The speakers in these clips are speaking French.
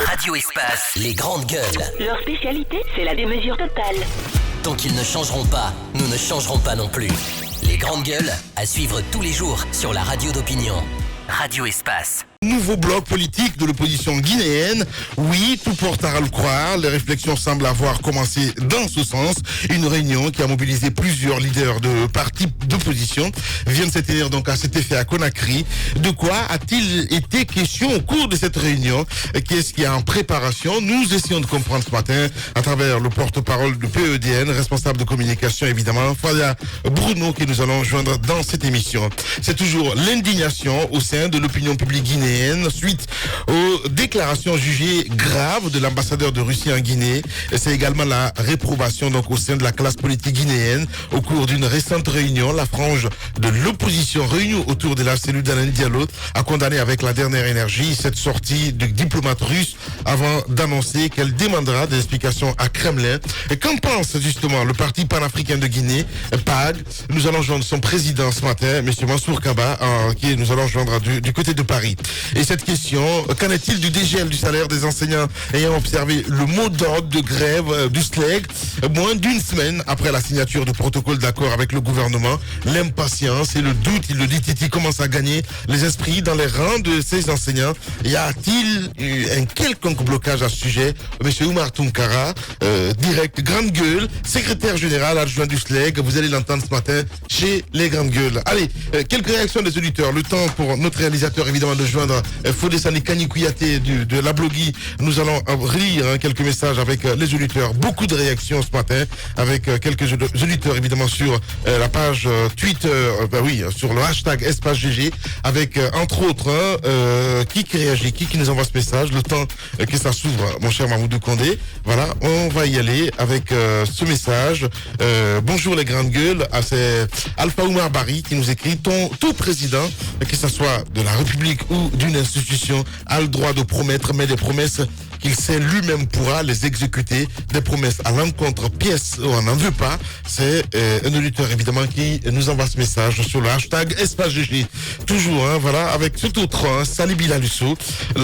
Radio Espace, les grandes gueules. Leur spécialité, c'est la démesure totale. Tant qu'ils ne changeront pas, nous ne changerons pas non plus. Les grandes gueules, à suivre tous les jours sur la radio d'opinion. Radio Espace. Nouveau bloc politique de l'opposition guinéenne. Oui, tout porte à le croire. Les réflexions semblent avoir commencé dans ce sens. Une réunion qui a mobilisé plusieurs leaders de partis d'opposition vient de se tenir donc à cet effet à Conakry. De quoi a-t-il été question au cours de cette réunion? Qu'est-ce qui est en préparation? Nous essayons de comprendre ce matin à travers le porte-parole de PEDN, responsable de communication évidemment, Fabien Bruno, que nous allons joindre dans cette émission. C'est toujours l'indignation au sein de l'opinion publique guinéenne suite aux déclarations jugées graves de l'ambassadeur de Russie en Guinée. C'est également la réprobation donc au sein de la classe politique guinéenne. Au cours d'une récente réunion, la frange de l'opposition réunie autour de la cellule d'Alain Diallo a condamné avec la dernière énergie cette sortie du diplomate russe avant d'annoncer qu'elle demandera des explications à Kremlin. Et qu'en pense justement le parti panafricain de Guinée, PAG? Nous allons joindre son président ce matin, M. Mansour Kaba, qui nous allons joindre du côté de Paris. Et cette question, qu'en est-il du dégel du salaire des enseignants ayant observé le mot d'ordre de grève du SLEG moins d'une semaine après la signature du protocole d'accord avec le gouvernement? L'impatience et le doute, il le dit Titi, commencent à gagner les esprits dans les rangs de ces enseignants. Y a-t-il eu un quelconque blocage à ce sujet? Monsieur Oumar Tounkara, direct Grande Gueule, secrétaire général adjoint du SLEG, vous allez l'entendre ce matin chez les Grandes Gueules. Allez, quelques réactions des auditeurs. Le temps pour notre réalisateur évidemment de joindre Fodé Sani Kani Kouyaté de la Blogui. Nous allons lire quelques messages avec les auditeurs. Beaucoup de réactions ce matin avec quelques auditeurs évidemment sur la page Twitter, sur le hashtag Espace GG avec entre autres qui réagit, qui nous envoie ce message. Le temps que ça s'ouvre, mon cher Mahmoudou Condé. Voilà, on va y aller avec ce message. Bonjour les grandes gueules. C'est Alpha Oumar Bari qui nous écrit: tout président, que ce soit de la République ou d'une institution, a le droit de promettre, mais des promesses qu'il sait lui-même pourra les exécuter. Des promesses à l'encontre, pièce où on n'en veut pas. C'est un auditeur évidemment qui nous envoie ce message sur le hashtag Espace GG. Toujours, voilà, avec tout autre, Salih Bilalusso,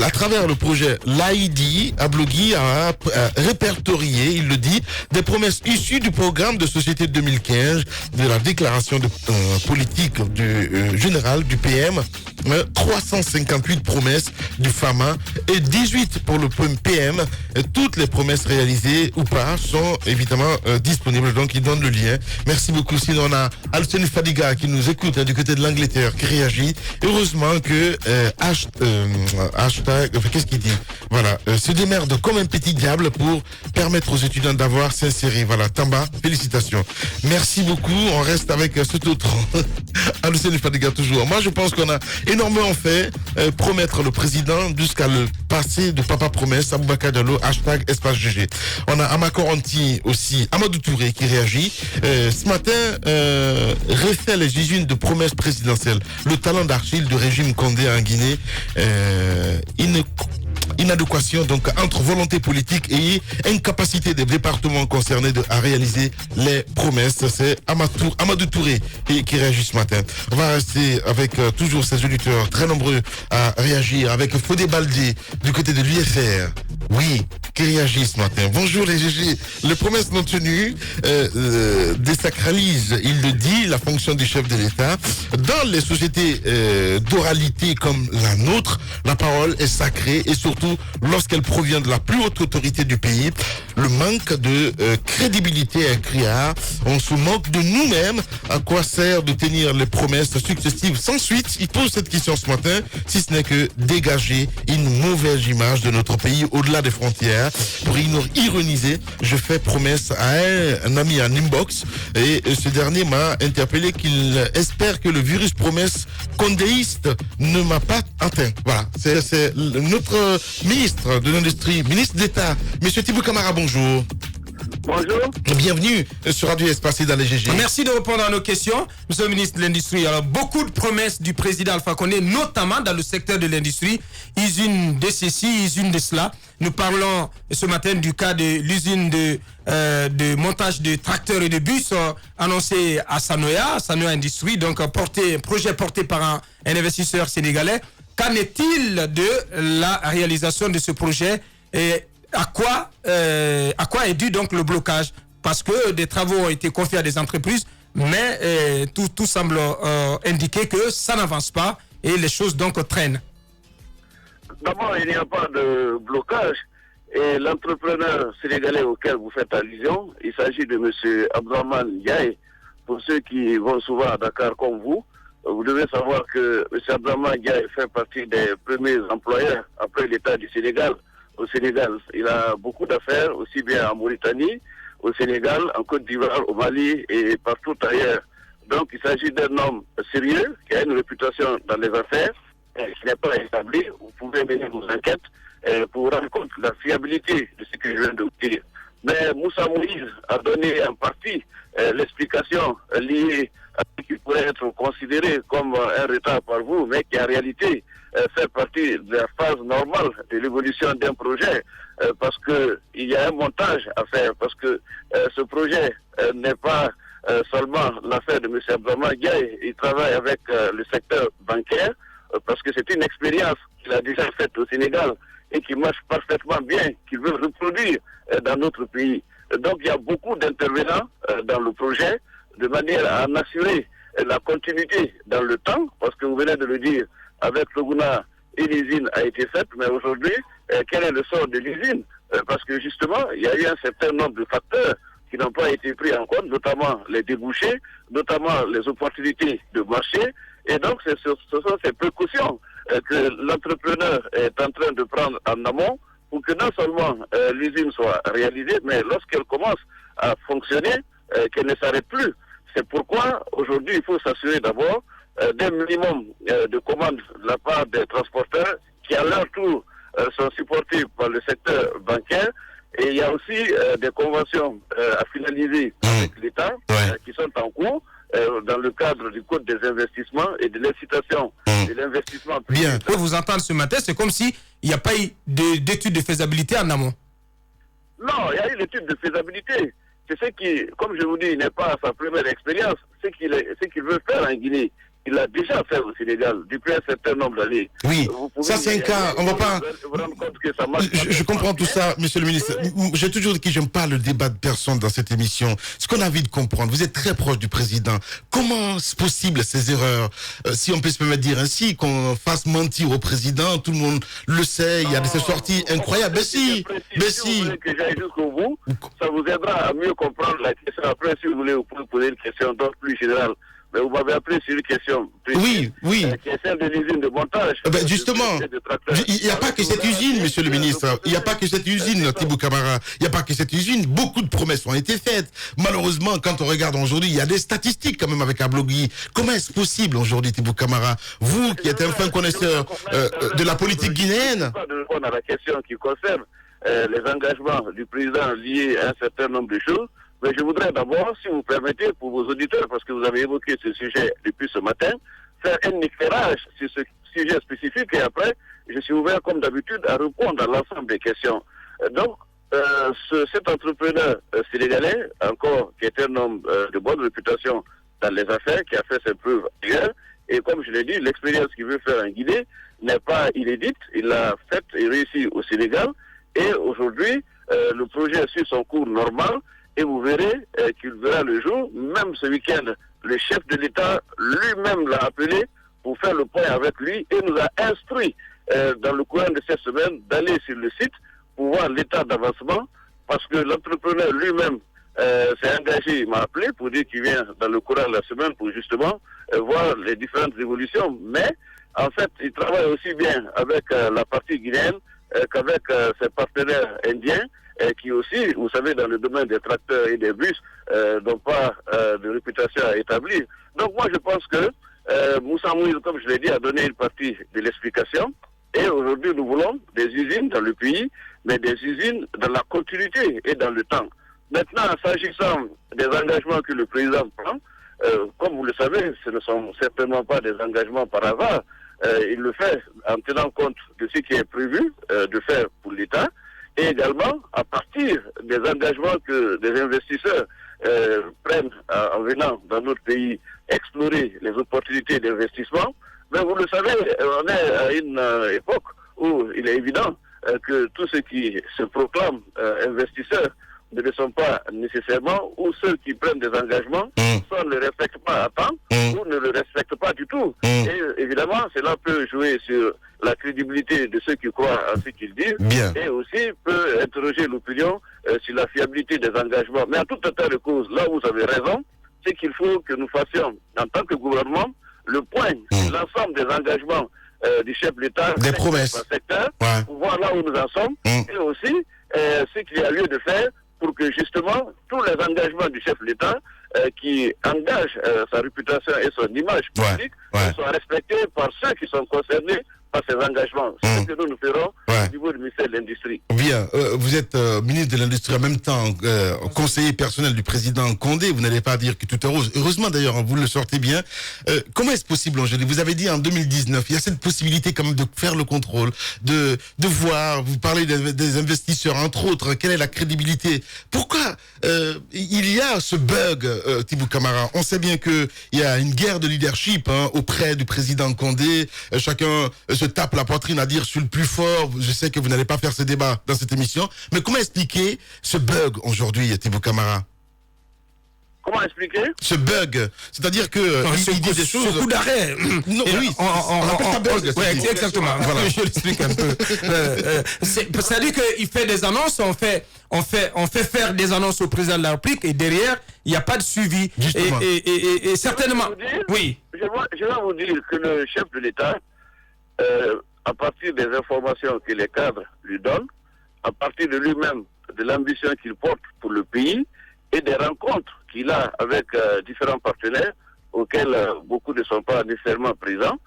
à travers le projet l'AID, Ablogui a répertorié, il le dit, des promesses issues du programme de société de 2015, de la déclaration de politique du général du PM, 358 promesses du FAMA et 18 pour le PM. Toutes les promesses réalisées ou pas sont évidemment disponibles, donc il donne le lien. Merci beaucoup. Sinon on a Alcine Fadiga qui nous écoute du côté de l'Angleterre, qui réagit. Heureusement que hashtag, qu'est-ce qu'il dit? Voilà, se démerde comme un petit diable pour permettre aux étudiants d'avoir s'inséré. Voilà, Tamba, félicitations. Merci beaucoup. On reste avec cet autre Alcine Fadiga toujours. Moi je pense qu'on a énormément fait promettre le président jusqu'à le passer de papa promesse. Aboubakar Diallo, hashtag Espace GG. On a Amakoranti aussi, Amadou Touré qui réagit. Ce matin, refait les usines de promesses présidentielles. Le talent d'Achille du régime Condé en Guinée, inadéquation donc entre volonté politique et incapacité des départements concernés à réaliser les promesses. C'est Amadou Touré qui réagit ce matin. On va rester avec toujours ces auditeurs très nombreux à réagir avec Fodé Baldé du côté de l'UFR. Oui, qui réagit ce matin. Bonjour les GG. Les promesses non tenues désacralisent, il le dit, la fonction du chef de l'État. Dans les sociétés d'oralité comme la nôtre, la parole est sacrée et surtout lorsqu'elle provient de la plus haute autorité du pays. Le manque de crédibilité est criard. On se moque de nous-mêmes. À quoi sert de tenir les promesses successives sans suite? Il pose cette question ce matin, si ce n'est que dégager une mauvaise image de notre pays au-delà des frontières. Pour ironiser, je fais promesse à un ami en inbox et ce dernier m'a interpellé qu'il espère que le virus promesse condéiste ne m'a pas atteint. Voilà, c'est notre ministre de l'Industrie, ministre d'État, Monsieur Thibaut Camara, bonjour. Bonjour. Bienvenue sur Radio Espace et dans les GG. Merci de répondre à nos questions, Monsieur le ministre de l'Industrie. Alors, beaucoup de promesses du président Alpha Condé, notamment dans le secteur de l'industrie. Usine de ceci, usine de cela. Nous parlons ce matin du cas de l'usine de montage de tracteurs et de bus annoncée à Sanoya Industrie, donc projet porté par un investisseur sénégalais. Qu'en est-il de la réalisation de ce projet Et à quoi est dû donc le blocage? Parce que des travaux ont été confiés à des entreprises, mais tout semble indiquer que ça n'avance pas et les choses donc traînent. D'abord, il n'y a pas de blocage. Et l'entrepreneur sénégalais auquel vous faites allusion, il s'agit de M. Abdraman Ndiaye. Pour ceux qui vont souvent à Dakar comme vous devez savoir que M. Abdraman Ndiaye fait partie des premiers employeurs après l'État du Sénégal. Au Sénégal, il a beaucoup d'affaires, aussi bien en Mauritanie, au Sénégal, en Côte d'Ivoire, au Mali et partout ailleurs. Donc il s'agit d'un homme sérieux qui a une réputation dans les affaires, qui n'est pas établi. Vous pouvez mener vos enquêtes pour vous rendre compte de la fiabilité de ce que je viens de vous dire. Mais Moussa Moïse a donné en partie l'explication liée à ce qui pourrait être considéré comme un retard par vous, mais qui en réalité fait partie de la phase normale de l'évolution d'un projet, parce qu'il y a un montage à faire, parce que ce projet n'est pas seulement l'affaire de M. Abdraman Ndiaye. Il travaille avec le secteur bancaire, parce que c'est une expérience qu'il a déjà faite au Sénégal et qui marche parfaitement bien, qu'il veut reproduire dans notre pays. Donc il y a beaucoup d'intervenants dans le projet, de manière à en assurer la continuité dans le temps, parce que vous venez de le dire, avec le Gouna, une usine a été faite, mais aujourd'hui, quel est le sort de l'usine? Parce que justement, il y a eu un certain nombre de facteurs qui n'ont pas été pris en compte, notamment les débouchés, notamment les opportunités de marché. Et donc, ce sont ces précautions que l'entrepreneur est en train de prendre en amont pour que non seulement l'usine soit réalisée, mais lorsqu'elle commence à fonctionner, qu'elle ne s'arrête plus. C'est pourquoi aujourd'hui il faut s'assurer d'abord d'un minimum de commandes de la part des transporteurs qui à leur tour sont supportés par le secteur bancaire. Et il y a aussi des conventions à finaliser avec l'État qui sont en cours dans le cadre du Code des investissements et de l'incitation de l'investissement privé. Bien, pour vous entendre ce matin, c'est comme s'il n'y a pas eu d'étude de faisabilité en amont. Non, il y a eu l'étude de faisabilité. C'est ce qui, comme je vous dis, n'est pas sa première expérience. Ce qu'il veut faire en Guinée, il l'a déjà fait au Sénégal depuis un certain nombre d'années. Oui, ça c'est un cas, on va pas... Vous rendre compte que ça marche. Je comprends tout ça, monsieur le ministre. J'ai toujours dit que j'aime pas le débat de personnes dans cette émission. Ce qu'on a envie de comprendre, vous êtes très proche du président. Comment c'est possible ces erreurs, si on peut se permettre de dire ainsi, qu'on fasse mentir au président, tout le monde le sait, il y a des sorties incroyables. Si vous voulez que j'aille jusqu'au bout, ça vous aidera à mieux comprendre la question. Après, si vous voulez, vous pouvez poser une question d'autre plus générale. Mais vous m'avez appelé sur une question précise, oui. Qui est celle de l'usine de montage. Justement, il n'y a pas que cette usine, monsieur le ministre. Il n'y a pas que cette usine, Tibou Camara. Il n'y a pas que cette usine. Beaucoup de promesses ont été faites. Malheureusement, quand on regarde aujourd'hui, il y a des statistiques quand même avec Ablogui. Comment est-ce possible aujourd'hui, Tibou Camara, vous qui êtes un fin connaisseur de la politique guinéenne? Je ne peux pas répondre à la question qui concerne les engagements du président liés à un certain nombre de choses. Mais je voudrais d'abord, si vous permettez, pour vos auditeurs, parce que vous avez évoqué ce sujet depuis ce matin, faire un éclairage sur ce sujet spécifique et après, je suis ouvert comme d'habitude à répondre à l'ensemble des questions. Donc, cet entrepreneur sénégalais, encore, qui est un homme de bonne réputation dans les affaires, qui a fait ses preuves ailleurs, et comme je l'ai dit, l'expérience qu'il veut faire en Guinée n'est pas inédite, il l'a faite et réussi au Sénégal, et aujourd'hui, le projet suit son cours normal. Et vous verrez qu'il verra le jour. Même ce week-end, le chef de l'État lui-même l'a appelé pour faire le point avec lui et nous a instruit dans le courant de cette semaine d'aller sur le site pour voir l'état d'avancement parce que l'entrepreneur lui-même s'est engagé, il m'a appelé pour dire qu'il vient dans le courant de la semaine pour justement voir les différentes évolutions. Mais en fait, il travaille aussi bien avec la partie guinéenne qu'avec ses partenaires indiens. Qui aussi, vous savez, dans le domaine des tracteurs et des bus, n'ont pas de réputation à établir. Donc moi, je pense que Moussa Moïse, comme je l'ai dit, a donné une partie de l'explication. Et aujourd'hui, nous voulons des usines dans le pays, mais des usines dans la continuité et dans le temps. Maintenant, s'agissant des engagements que le président prend, comme vous le savez, ce ne sont certainement pas des engagements par hasard. Il le fait en tenant compte de ce qui est prévu de faire pour l'État. Et également, à partir des engagements que des investisseurs prennent en venant dans notre pays explorer les opportunités d'investissement, mais vous le savez, on est à une époque où il est évident que tous ceux qui se proclament investisseurs ne le sont pas nécessairement, ou ceux qui prennent des engagements, soit ne le respectent pas à temps, ou ne le respectent pas du tout. Et évidemment, cela peut jouer sur la crédibilité de ceux qui croient à ce qu'ils disent, et aussi peut interroger l'opinion sur la fiabilité des engagements. Mais en tout état de cause, là où vous avez raison, c'est qu'il faut que nous fassions, en tant que gouvernement, le point sur l'ensemble des engagements du chef de l'État, des promesses, secteur, pour voir là où nous en sommes, et aussi ce qu'il y a lieu de faire pour que justement tous les engagements du chef de l'État qui engagent sa réputation et son image publique soient respectés par ceux qui sont concernés par ces engagements. C'est ce que nous ferons au niveau du ministère de l'Industrie. Bien, vous êtes ministre de l'Industrie en même temps conseiller personnel du président Condé. Vous n'allez pas dire que tout est rose. Heureusement d'ailleurs, vous le sortez bien. Comment est-ce possible, Angélique? Vous avez dit en 2019, il y a cette possibilité quand même de faire le contrôle, de voir, vous parlez des investisseurs, entre autres, quelle est la crédibilité? Pourquoi il y a ce bug, Tibou Camara? On sait bien qu'il y a une guerre de leadership auprès du président Condé. Chacun se tape la poitrine à dire je suis le plus fort. Je sais que vous n'allez pas faire ce débat dans cette émission, mais comment expliquer ce bug aujourd'hui, Tibou Camara? Comment expliquer ce bug? C'est-à-dire que il dit des choses. Ce coup d'arrêt. Non, oui, on appelle ça bug. Oui, exactement. Voilà. Je l'explique un peu. C'est-à-dire qu'il fait des annonces, on fait faire des annonces au président de la République et derrière, il n'y a pas de suivi. Et certainement. Oui. Je vais vous dire que le chef de l'État, à partir des informations que les cadres lui donnent, à partir de lui-même, de l'ambition qu'il porte pour le pays et des rencontres qu'il a avec différents partenaires auxquels beaucoup ne sont pas nécessairement présents,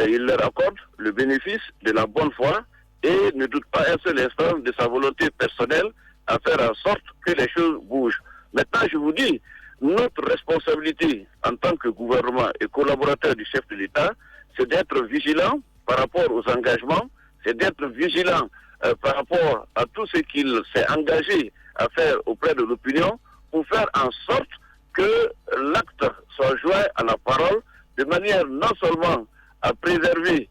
il leur accorde le bénéfice de la bonne foi et ne doute pas un seul instant de sa volonté personnelle à faire en sorte que les choses bougent. Maintenant, je vous dis, notre responsabilité en tant que gouvernement et collaborateur du chef de l'État, c'est d'être vigilant par rapport aux engagements, c'est d'être vigilant par rapport à tout ce qu'il s'est engagé à faire auprès de l'opinion pour faire en sorte que l'acte soit joint à la parole de manière non seulement à préserver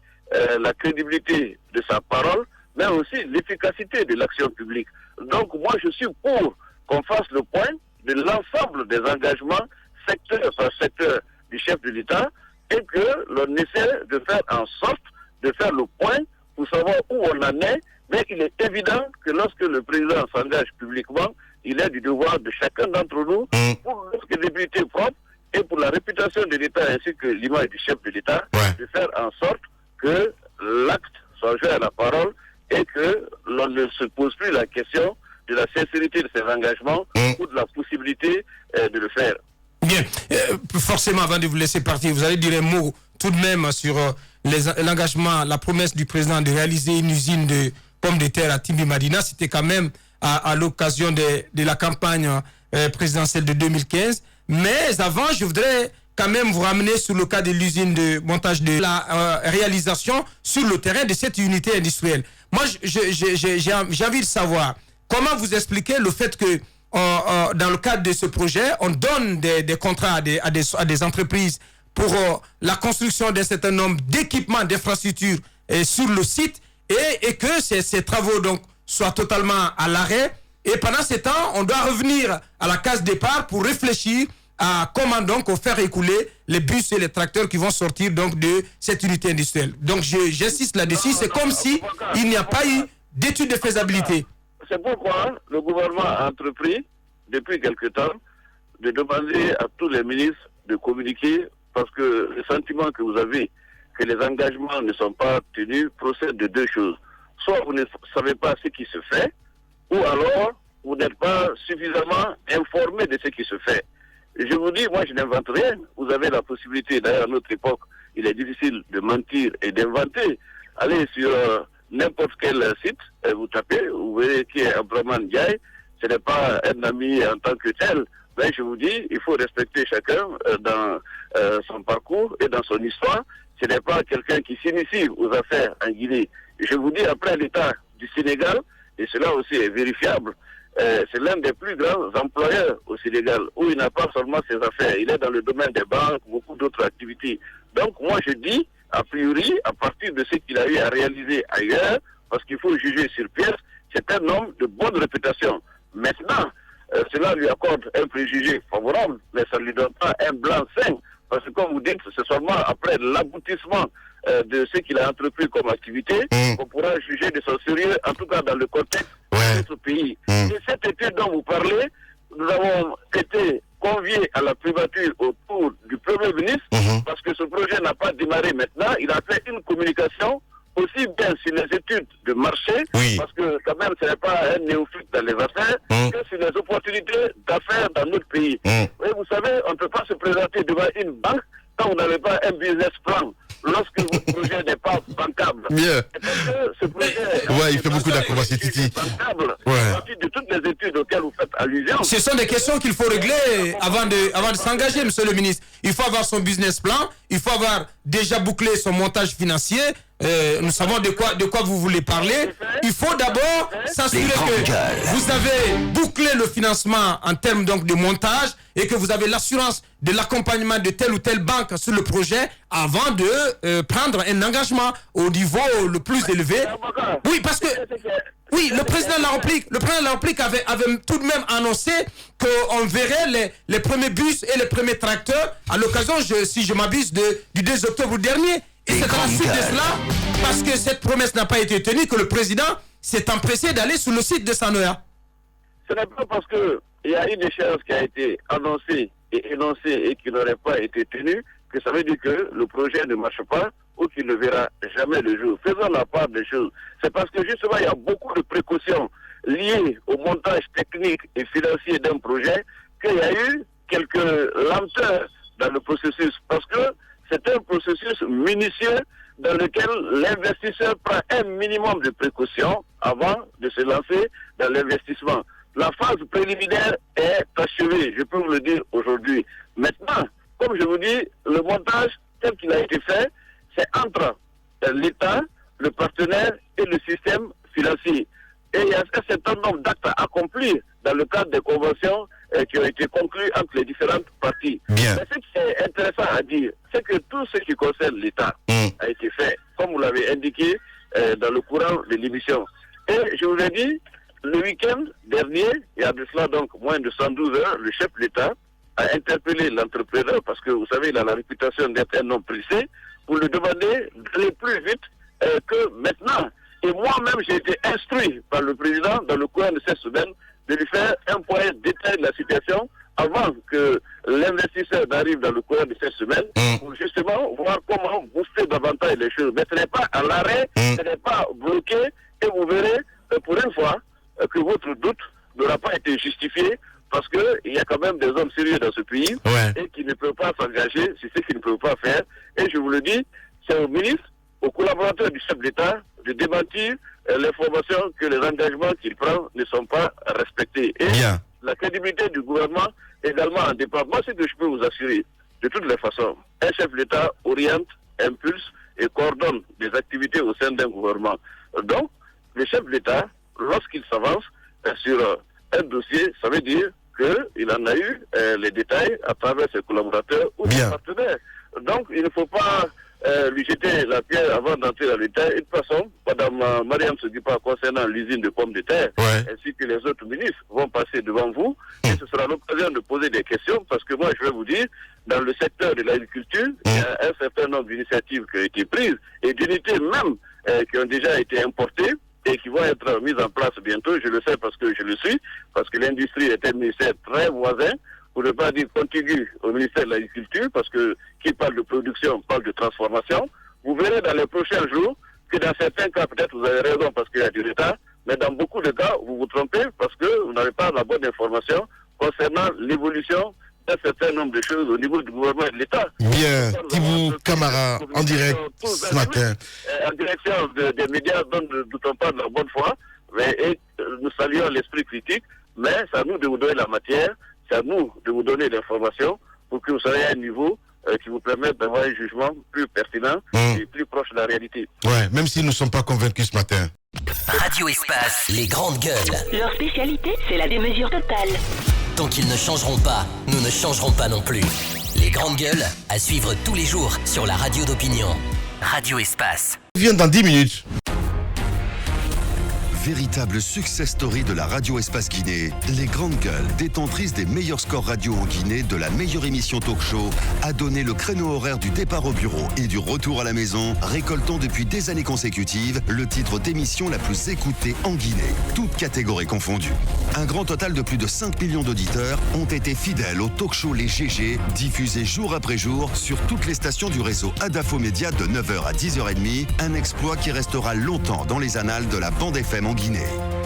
la crédibilité de sa parole, mais aussi l'efficacité de l'action publique. Donc moi je suis pour qu'on fasse le point de l'ensemble des engagements secteur par secteur du chef de l'État et que l'on essaie de faire en sorte de faire le point pour savoir où on en est, mais il est évident que lorsque le président s'engage publiquement, il est du devoir de chacun d'entre nous, pour notre crédibilité propre et pour la réputation de l'État ainsi que l'image du chef de l'État, de faire en sorte que l'acte soit joué à la parole et que l'on ne se pose plus la question de la sincérité de ces engagements ou de la possibilité de le faire. Bien, forcément, avant de vous laisser partir, vous allez dire un mot tout de même sur l'engagement, la promesse du président de réaliser une usine de pommes de terre à Timbi-Madina. C'était quand même à l'occasion de la campagne présidentielle de 2015. Mais avant, je voudrais quand même vous ramener sur le cas de l'usine de montage de la réalisation sur le terrain de cette unité industrielle. Moi, j'ai envie de savoir comment vous expliquez le fait que dans le cadre de ce projet, on donne des contrats à des entreprises pour la construction d'un certain nombre d'équipements, d'infrastructures sur le site et que ces travaux donc soient totalement à l'arrêt. Et pendant ce temps, on doit revenir à la case départ pour réfléchir à comment donc faire écouler les bus et les tracteurs qui vont sortir donc de cette unité industrielle. Donc j'insiste là-dessus, c'est comme si il n'y a pas eu d'étude de faisabilité. C'est pourquoi le gouvernement a entrepris, depuis quelque temps, de demander à tous les ministres de communiquer, parce que le sentiment que vous avez que les engagements ne sont pas tenus procède de deux choses. Soit vous ne savez pas ce qui se fait, ou alors vous n'êtes pas suffisamment informé de ce qui se fait. Et je vous dis, moi je n'invente rien. Vous avez la possibilité, d'ailleurs à notre époque, il est difficile de mentir et d'inventer. Allez sur n'importe quel site, vous tapez, vous verrez qui est Abdraman Ndiaye. Ce n'est pas un ami en tant que tel, mais je vous dis, il faut respecter chacun dans son parcours et dans son histoire. Ce n'est pas quelqu'un qui s'initie aux affaires en Guinée. Et je vous dis, après l'État du Sénégal, et cela aussi est vérifiable, c'est l'un des plus grands employeurs au Sénégal, où il n'a pas seulement ses affaires, il est dans le domaine des banques, beaucoup d'autres activités. Donc moi je dis, a priori, à partir de ce qu'il a eu à réaliser ailleurs, parce qu'il faut juger sur pièce, c'est un homme de bonne réputation. Maintenant, cela lui accorde un préjugé favorable, mais ça ne lui donne pas un blanc-seing, parce que comme vous dites, c'est seulement après l'aboutissement de ce qu'il a entrepris comme activité qu'on pourra juger de son sérieux, en tout cas dans le contexte de notre pays. Et cette étude dont vous parlez, nous avons été conviés à la primature autour du Premier ministre, parce que ce projet n'a pas démarré maintenant. Il a fait une communication aussi bien sur les études de marché, parce que quand même ce n'est pas un néophyte dans les affaires, que sur les opportunités d'affaires dans notre pays. Et vous savez, on ne peut pas se présenter devant une banque quand vous n'avez pas un business plan, lorsque votre projet n'est pas bancable. Bien. Parce que ce projet il fait beaucoup d'acrobatie, Titi. bancable, à partir de toutes les études auxquelles vous faites allusion. Ce sont des questions qu'il faut régler avant de s'engager, monsieur le ministre. Il faut avoir son business plan, il faut avoir déjà bouclé son montage financier. Nous savons de quoi vous voulez parler. Il faut d'abord s'assurer que vous avez bouclé le financement en termes donc de montage et que vous avez l'assurance de l'accompagnement de telle ou telle banque sur le projet avant de prendre un engagement au niveau le plus élevé. Oui, parce que le président de la République avait tout de même annoncé qu'on verrait les premiers bus et les premiers tracteurs à l'occasion, si je m'abuse, du 2 octobre dernier. Et c'est à la suite de cela, parce que cette promesse n'a pas été tenue, que le président s'est empressé d'aller sur le site de Sanoya. Ce n'est pas parce qu'il y a une échéance qui a été annoncée et énoncée et qui n'aurait pas été tenue que ça veut dire que le projet ne marche pas ou qu'il ne verra jamais le jour. Faisons la part des choses. C'est parce que justement il y a beaucoup de précautions liées au montage technique et financier d'un projet qu'il y a eu quelques lenteurs dans le processus. Parce que c'est un processus minutieux dans lequel l'investisseur prend un minimum de précautions avant de se lancer dans l'investissement. La phase préliminaire est achevée, je peux vous le dire aujourd'hui. Maintenant, comme je vous dis, le montage tel qu'il a été fait, c'est entre l'État, le partenaire et le système financier. Et il y a un certain nombre d'actes à accomplir dans le cadre des conventions qui ont été conclues entre les différentes parties. Bien. Mais ce qui est intéressant à dire, c'est que tout ce qui concerne l'État a été fait, comme vous l'avez indiqué dans le courant de l'émission. Et je vous ai dit, le week-end dernier, il y a de cela donc moins de 112 heures, le chef de l'État a interpellé l'entrepreneur, parce que vous savez, il a la réputation d'être un homme pressé, pour lui demander d'aller plus vite que maintenant. Et moi-même, j'ai été instruit par le président dans le courant de cette semaine de lui faire un point détail de la situation avant que l'investisseur n'arrive dans le courant de cette semaine pour justement voir comment booster davantage les choses. Mais ce n'est pas à l'arrêt, ce n'est pas bloqué et vous verrez pour une fois que votre doute n'aura pas été justifié parce qu'il y a quand même des hommes sérieux dans ce pays et qui ne peuvent pas s'engager sur ce qu'ils ne peuvent pas faire. Et je vous le dis, c'est au ministre, aux collaborateurs du chef d'État de démentir l'information que les engagements qu'il prend ne sont pas respectés. Et la crédibilité du gouvernement également en dépend. Moi, ce que je peux vous assurer, de toutes les façons, un chef d'État oriente, impulse et coordonne des activités au sein d'un gouvernement. Donc, le chef d'État, lorsqu'il s'avance sur un dossier, ça veut dire qu'il en a eu les détails à travers ses collaborateurs ou ses partenaires. Donc, il ne faut pas lui jeter la pierre avant d'entrer dans le détail. Et de toute façon, Mme Mariam Sodipa concernant l'usine de pommes de terre, ainsi que les autres ministres vont passer devant vous. Et ce sera l'occasion de poser des questions parce que moi, je vais vous dire, dans le secteur de l'agriculture, il y a un certain nombre d'initiatives qui ont été prises et d'unités même qui ont déjà été importées et qui vont être mises en place bientôt. Je le sais parce que je le suis, parce que l'industrie est un ministère très voisin, pour ne pas dire contigu au ministère de l'Agriculture, parce que qui parle de production parle de transformation. Vous verrez dans les prochains jours que dans certains cas, peut-être vous avez raison parce qu'il y a du retard, mais dans beaucoup de cas, vous vous trompez parce que vous n'avez pas la bonne information concernant l'évolution d'un certain nombre de choses au niveau du gouvernement et de l'État. Bien, Thibou Camara, en direct ce matin. En direction des médias dont nous ne doutons pas de leur bonne foi, et nous saluons l'esprit critique, mais c'est à nous de vous donner la matière, c'est à nous de vous donner l'information pour que vous soyez à un niveau qui vous permette d'avoir un jugement plus pertinent et plus proche de la réalité. Ouais, même s'ils ne sont pas convaincus ce matin. Radio Espace, les grandes gueules. Leur spécialité, c'est la démesure totale. Tant qu'ils ne changeront pas, nous ne changerons pas non plus. Les grandes gueules, à suivre tous les jours sur la radio d'opinion. Radio Espace. Viens dans 10 minutes. véritable success story de la radio Espace Guinée, les Grandes Gueules, détentrices des meilleurs scores radio en Guinée de la meilleure émission talk show, a donné le créneau horaire du départ au bureau et du retour à la maison, récoltant depuis des années consécutives le titre d'émission la plus écoutée en Guinée, toutes catégories confondues. Un grand total de plus de 5 millions d'auditeurs ont été fidèles au talk show Les GG, diffusé jour après jour sur toutes les stations du réseau Adafo Média de 9h à 10h30, un exploit qui restera longtemps dans les annales de la bande FM en Guinée.